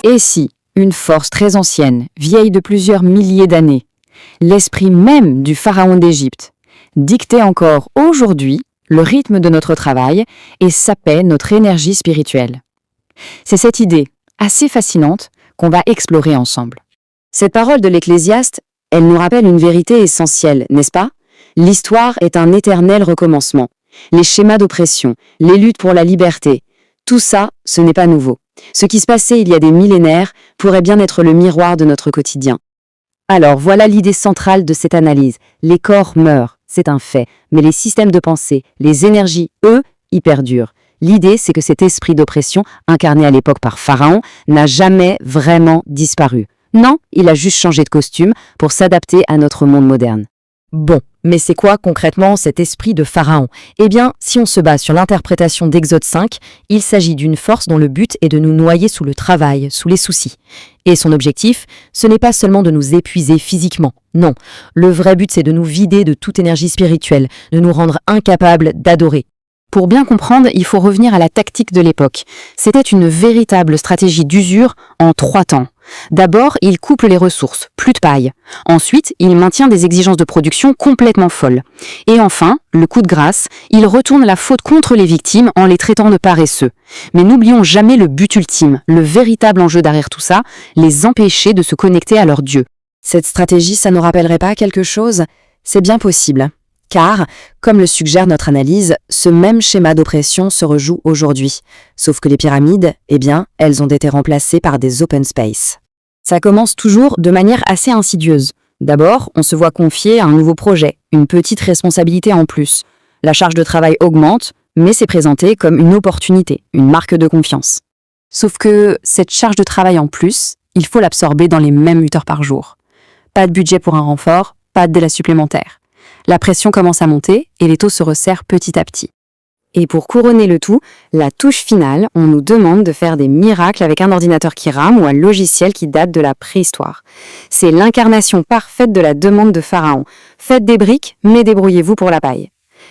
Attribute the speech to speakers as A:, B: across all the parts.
A: Et si, une force très ancienne, vieille de plusieurs milliers d'années, l'esprit même du pharaon d'Égypte, dictait encore aujourd'hui le rythme de notre travail et sapait notre énergie spirituelle. C'est cette idée, assez fascinante, qu'on va explorer ensemble. Cette parole de l'Ecclésiaste, elle nous rappelle une vérité essentielle, n'est-ce pas? L'histoire est un éternel recommencement. Les schémas d'oppression, les luttes pour la liberté, tout ça, ce n'est pas nouveau. Ce qui se passait il y a des millénaires pourrait bien être le miroir de notre quotidien. Alors voilà l'idée centrale de cette analyse. Les corps meurent, c'est un fait, mais les systèmes de pensée, les énergies, eux, y perdurent. L'idée, c'est que cet esprit d'oppression, incarné à l'époque par Pharaon, n'a jamais vraiment disparu. Non, il a juste changé de costume pour s'adapter à notre monde moderne.
B: Bon, mais c'est quoi concrètement cet esprit de Pharaon? Eh bien, si on se base sur l'interprétation d'Exode 5, il s'agit d'une force dont le but est de nous noyer sous le travail, sous les soucis. Et son objectif, ce n'est pas seulement de nous épuiser physiquement, non. Le vrai but, c'est de nous vider de toute énergie spirituelle, de nous rendre incapables d'adorer.
A: Pour bien comprendre, il faut revenir à la tactique de l'époque. C'était une véritable stratégie d'usure en 3 temps. D'abord, il couple les ressources, plus de paille. Ensuite, il maintient des exigences de production complètement folles. Et enfin, le coup de grâce, il retourne la faute contre les victimes en les traitant de paresseux. Mais n'oublions jamais le but ultime, le véritable enjeu derrière tout ça, les empêcher de se connecter à leur Dieu.
B: Cette stratégie, ça nous rappellerait pas quelque chose? C'est bien possible. Car, comme le suggère notre analyse, ce même schéma d'oppression se rejoue aujourd'hui. Sauf que les pyramides, eh bien, elles ont été remplacées par des open space. Ça commence toujours de manière assez insidieuse. D'abord, on se voit confier un nouveau projet, une petite responsabilité en plus. La charge de travail augmente, mais c'est présenté comme une opportunité, une marque de confiance. Sauf que cette charge de travail en plus, il faut l'absorber dans les mêmes 8 heures par jour. Pas de budget pour un renfort, pas de délai supplémentaire. La pression commence à monter et les taux se resserrent petit à petit. Et pour couronner le tout, la touche finale, on nous demande de faire des miracles avec un ordinateur qui rame ou un logiciel qui date de la préhistoire. C'est l'incarnation parfaite de la demande de Pharaon. Faites des briques, mais débrouillez-vous pour la paille.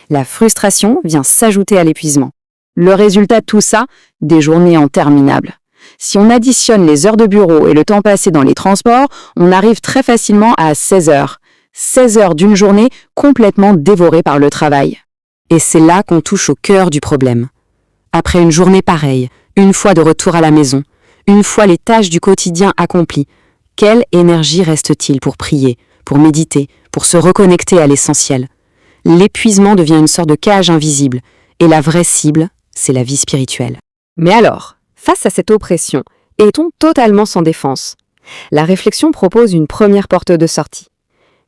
B: La frustration vient s'ajouter à l'épuisement. Le résultat de tout ça, des journées interminables. Si on additionne les heures de bureau et le temps passé dans les transports, on arrive très facilement à 16 heures. 16 heures d'une journée complètement dévorée par le travail. Et c'est là qu'on touche au cœur du problème. Après une journée pareille, une fois de retour à la maison, une fois les tâches du quotidien accomplies, quelle énergie reste-t-il pour prier, pour méditer, pour se reconnecter à l'essentiel? L'épuisement devient une sorte de cage invisible, et la vraie cible, c'est la vie spirituelle. Mais alors, face à cette oppression, est-on totalement sans défense? La réflexion propose une première porte de sortie.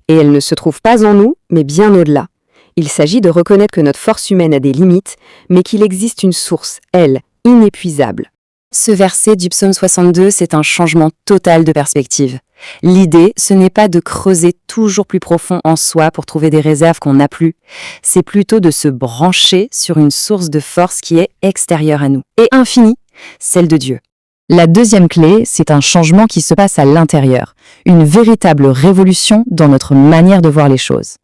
B: Et elle ne se trouve pas en nous, mais bien au-delà. Il s'agit de reconnaître que notre force humaine a des limites, mais qu'il existe une source, elle, inépuisable. Ce verset du psaume 62, c'est un changement total de perspective. L'idée, ce n'est pas de creuser toujours plus profond en soi pour trouver des réserves qu'on n'a plus. C'est plutôt de se brancher sur une source de force qui est extérieure à nous, et infinie, celle de Dieu. La deuxième clé, c'est un changement qui se passe à l'intérieur, une véritable révolution dans notre manière de voir les choses.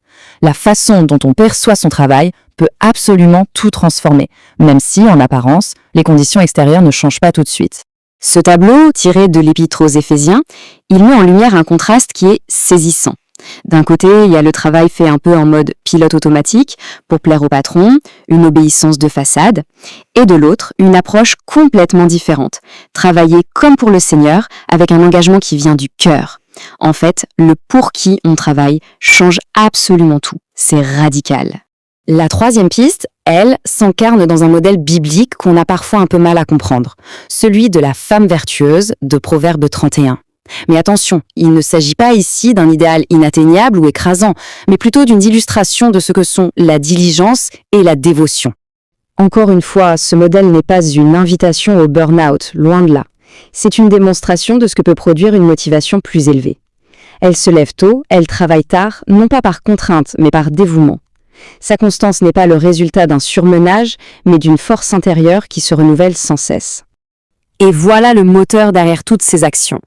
B: La façon dont on perçoit son travail peut absolument tout transformer, même si, en apparence, les conditions extérieures ne changent pas tout de suite. Ce tableau, tiré de l'Épître aux Éphésiens, il met en lumière un contraste qui est saisissant. D'un côté, il y a le travail fait un peu en mode pilote automatique pour plaire au patron, une obéissance de façade, et de l'autre, une approche complètement différente, travailler comme pour le Seigneur avec un engagement qui vient du cœur. En fait, le pour qui on travaille change absolument tout, c'est radical. La troisième piste, elle, s'incarne dans un modèle biblique qu'on a parfois un peu mal à comprendre, celui de la femme vertueuse de Proverbe 31. Mais attention, il ne s'agit pas ici d'un idéal inatteignable ou écrasant, mais plutôt d'une illustration de ce que sont la diligence et la dévotion. Encore une fois, ce modèle n'est pas une invitation au burn-out, loin de là. C'est une démonstration de ce que peut produire une motivation plus élevée. Elle se lève tôt, elle travaille tard, non pas par contrainte, mais par dévouement. Sa constance n'est pas le résultat d'un surmenage, mais d'une force intérieure qui se renouvelle sans cesse. Et voilà le moteur derrière toutes ces actions.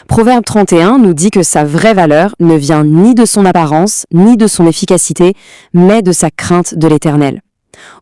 B: Proverbe 31 nous dit que sa vraie valeur ne vient ni de son apparence, ni de son efficacité, mais de sa crainte de l'Éternel.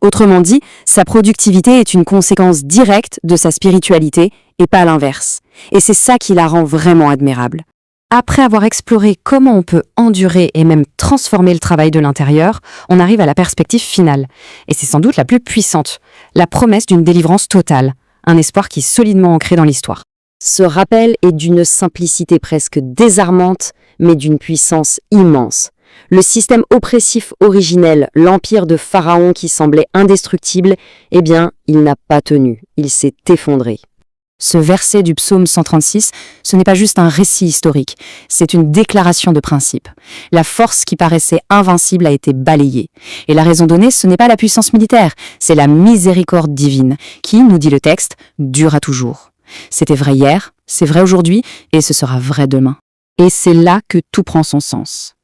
B: Autrement dit, sa productivité est une conséquence directe de sa spiritualité et pas l'inverse. Et c'est ça qui la rend vraiment admirable. Après avoir exploré comment on peut endurer et même transformer le travail de l'intérieur, on arrive à la perspective finale. Et c'est sans doute la plus puissante, la promesse d'une délivrance totale, un espoir qui est solidement ancré dans l'histoire. Ce rappel est d'une simplicité presque désarmante, mais d'une puissance immense. Le système oppressif originel, l'empire de Pharaon qui semblait indestructible, eh bien, il n'a pas tenu, il s'est effondré. Ce verset du psaume 136, ce n'est pas juste un récit historique, c'est une déclaration de principe. La force qui paraissait invincible a été balayée. Et la raison donnée, ce n'est pas la puissance militaire, c'est la miséricorde divine, qui, nous dit le texte, durera toujours. C'était vrai hier, c'est vrai aujourd'hui, et ce sera vrai demain. Et c'est là que tout prend son sens.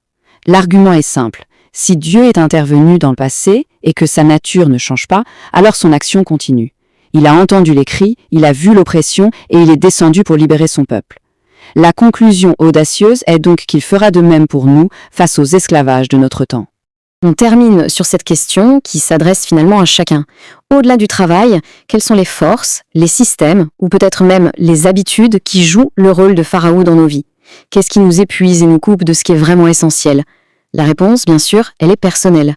B: L'argument est simple. Si Dieu est intervenu dans le passé et que sa nature ne change pas, alors son action continue. Il a entendu les cris, il a vu l'oppression et il est descendu pour libérer son peuple. La conclusion audacieuse est donc qu'il fera de même pour nous face aux esclavages de notre temps. On termine sur cette question qui s'adresse finalement à chacun. Au-delà du travail, quelles sont les forces, les systèmes ou peut-être même les habitudes qui jouent le rôle de Pharaon dans nos vies ? Qu'est-ce qui nous épuise et nous coupe de ce qui est vraiment essentiel ? La réponse, bien sûr, elle est personnelle.